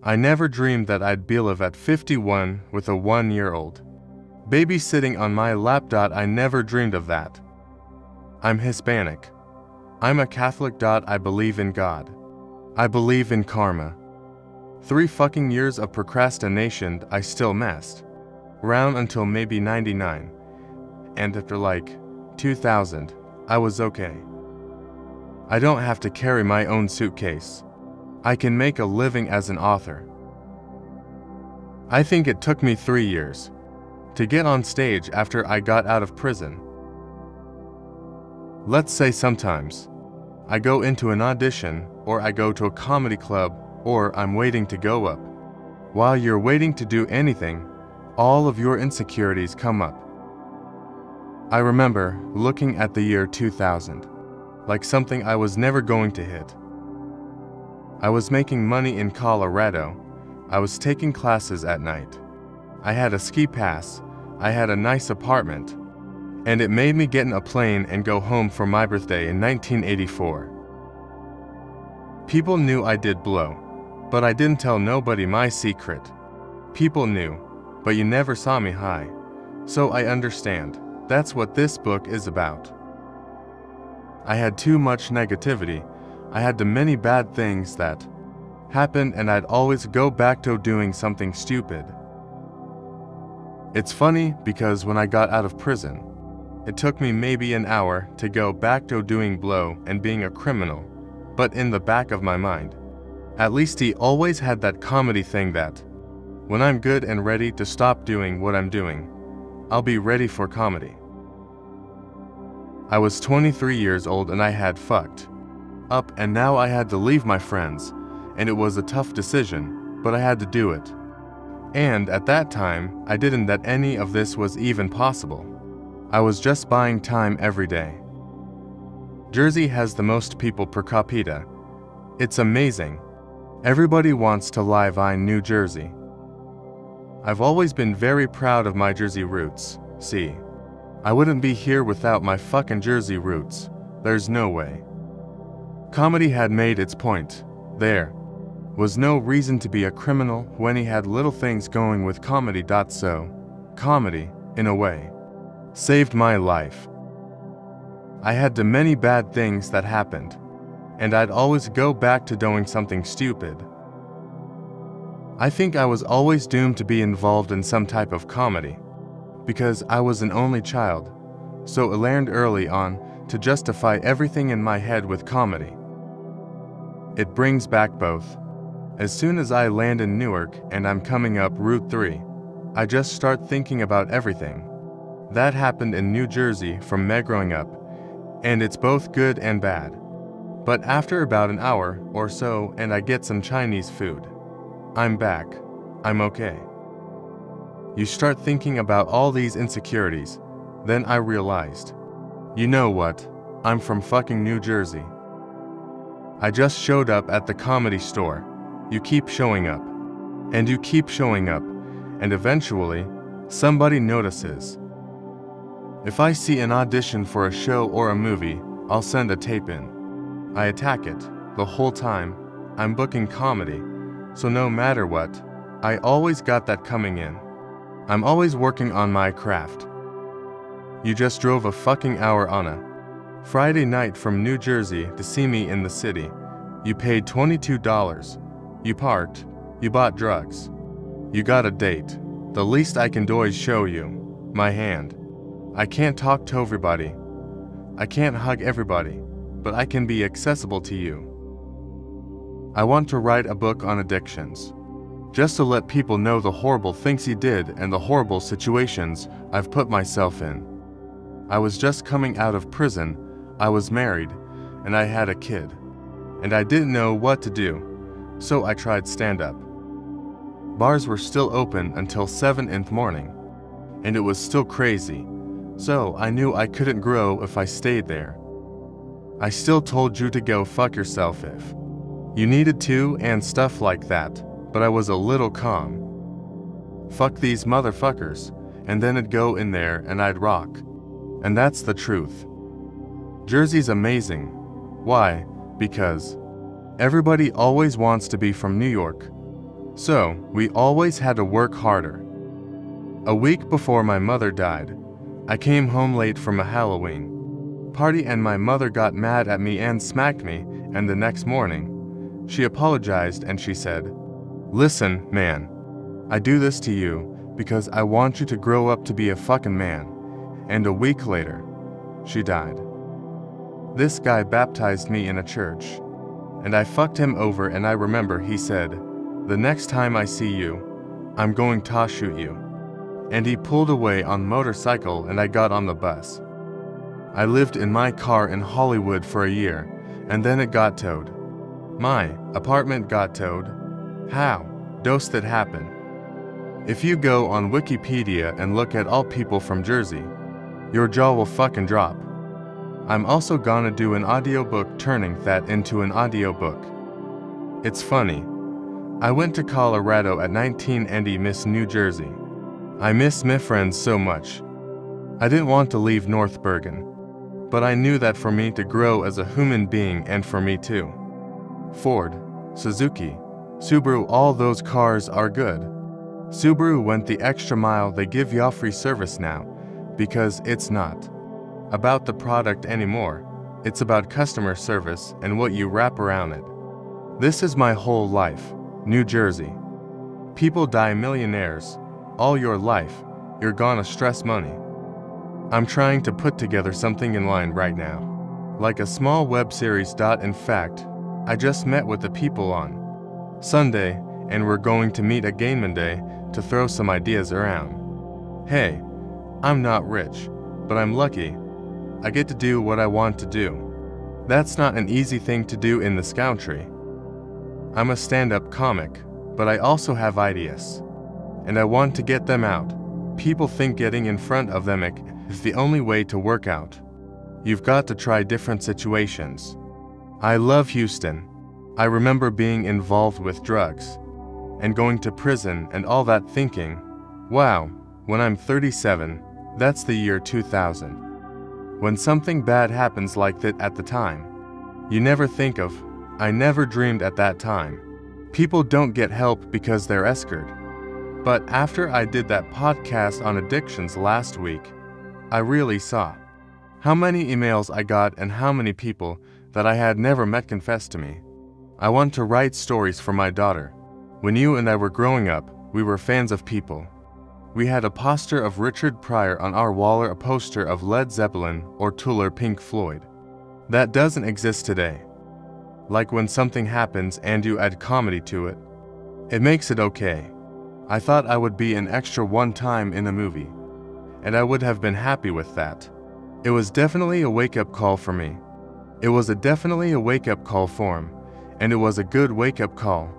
I never dreamed that I'd be live at 51 with a 1-year-old baby sitting on my lap. I never dreamed of that. I'm Hispanic. I'm a Catholic. I believe in God. I believe in karma. 3 fucking years of procrastination, I still messed around until maybe 99. And after like 2000, I was okay. I don't have to carry my own suitcase. I can make a living as an author. I think it took me 3 years to get on stage after I got out of prison. Let's say sometimes I go into an audition, or I go to a comedy club, or I'm waiting to go up. While you're waiting to do anything, all of your insecurities come up. I remember looking at the year 2000 like something I was never going to hit. I was making money in Colorado. I was taking classes at night. I had a ski pass. I had a nice apartment. And it made me get in a plane and go home for my birthday in 1984. People knew I did blow, but I didn't tell nobody my secret. People knew, but you never saw me high. So I understand. That's what this book is about. I had too much negativity. I had too many bad things that happened, and I'd always go back to doing something stupid. It's funny because when I got out of prison, it took me maybe an hour to go back to doing blow and being a criminal, but in the back of my mind, at least he always had that comedy thing that, when I'm good and ready to stop doing what I'm doing, I'll be ready for comedy. I was 23 years old and I had fucked up, and now I had to leave my friends, and it was a tough decision, but I had to do it. And at that time, I didn't that any of this was even possible. I was just buying time every day. Jersey has the most people per capita. It's amazing. Everybody wants to live in New Jersey. I've always been very proud of my Jersey roots. See, I wouldn't be here without my fucking Jersey roots. There's no way. Comedy had made its point. There was no reason to be a criminal when he had little things going with comedy. So, comedy, in a way, saved my life. I had too many bad things that happened, and I'd always go back to doing something stupid. I think I was always doomed to be involved in some type of comedy, because I was an only child, so I learned early on to justify everything in my head with comedy. It brings back both. As soon as I land in Newark and I'm coming up Route 3, I just start thinking about everything that happened in New Jersey from me growing up, and it's both good and bad. But after about an hour or so and I get some Chinese food, I'm back. I'm okay. You start thinking about all these insecurities. Then I realized, you know what? I'm from fucking New Jersey. I just showed up at the Comedy Store. You keep showing up. And you keep showing up. And eventually, somebody notices. If I see an audition for a show or a movie, I'll send a tape in. I attack it. The whole time, I'm booking comedy. So no matter what, I always got that coming in. I'm always working on my craft. You just drove a fucking hour on a Friday night from New Jersey to see me in the city. You paid $22. You parked. You bought drugs. You got a date. The least I can do is show you my hand. I can't talk to everybody. I can't hug everybody, but I can be accessible to you. I want to write a book on addictions, just to let people know the horrible things he did and the horrible situations I've put myself in. I was just coming out of prison, I was married, and I had a kid. And I didn't know what to do, so I tried stand-up. Bars were still open until 7 in the morning, and it was still crazy, so I knew I couldn't grow if I stayed there. I still told you to go fuck yourself if you needed to and stuff like that. But I was a little calm. Fuck these motherfuckers, and then I'd go in there and I'd rock. And that's the truth. Jersey's amazing. Why? Because everybody always wants to be from New York. So, we always had to work harder. A week before my mother died, I came home late from a Halloween party and my mother got mad at me and smacked me, and the next morning, she apologized and she said, "Listen, man, I do this to you because I want you to grow up to be a fucking man." And a week later, she died. This guy baptized me in a church, and I fucked him over, and I remember he said, "The next time I see you, I'm going to shoot you." And he pulled away on motorcycle and I got on the bus. I lived in my car in Hollywood for a year, and then it got towed. My apartment got towed. How does that happen? If you go on Wikipedia and look at all people from Jersey, your jaw will fucking drop. I'm also gonna do an audiobook turning that into an audiobook. It's funny. I went to Colorado at 19 and I miss New Jersey. I miss my friends so much. I didn't want to leave North Bergen, but I knew that for me to grow as a human being and for me too. Ford, Suzuki, Subaru, all those cars are good. Subaru went the extra mile. They give you free service now, because it's not about the product anymore. It's about customer service and what you wrap around it. This is my whole life, New Jersey. People die millionaires. All your life, you're gonna stress money. I'm trying to put together something in line right now, like a small web series. In fact, I just met with the people on Sunday, and we're going to meet again Monday to throw some ideas around. Hey, I'm not rich, but I'm lucky. I get to do what I want to do. That's not an easy thing to do in this country. I'm a stand-up comic, but I also have ideas, and I want to get them out. People think getting in front of them is the only way to work out. You've got to try different situations. I love Houston. I remember being involved with drugs and going to prison and all that, thinking, wow, when I'm 37, that's the year 2000. When something bad happens like that at the time, you never think of, I never dreamed at that time. People don't get help because they're scared. But after I did that podcast on addictions last week, I really saw how many emails I got and how many people that I had never met confessed to me. I want to write stories for my daughter. When you and I were growing up, we were fans of people. We had a poster of Richard Pryor on our wall, or a poster of Led Zeppelin or Tool or Pink Floyd. That doesn't exist today. Like when something happens and you add comedy to it, it makes it okay. I thought I would be an extra one time in a movie, and I would have been happy with that. It was definitely a wake-up call for me. It was definitely a wake-up call for him, and it was a good wake-up call.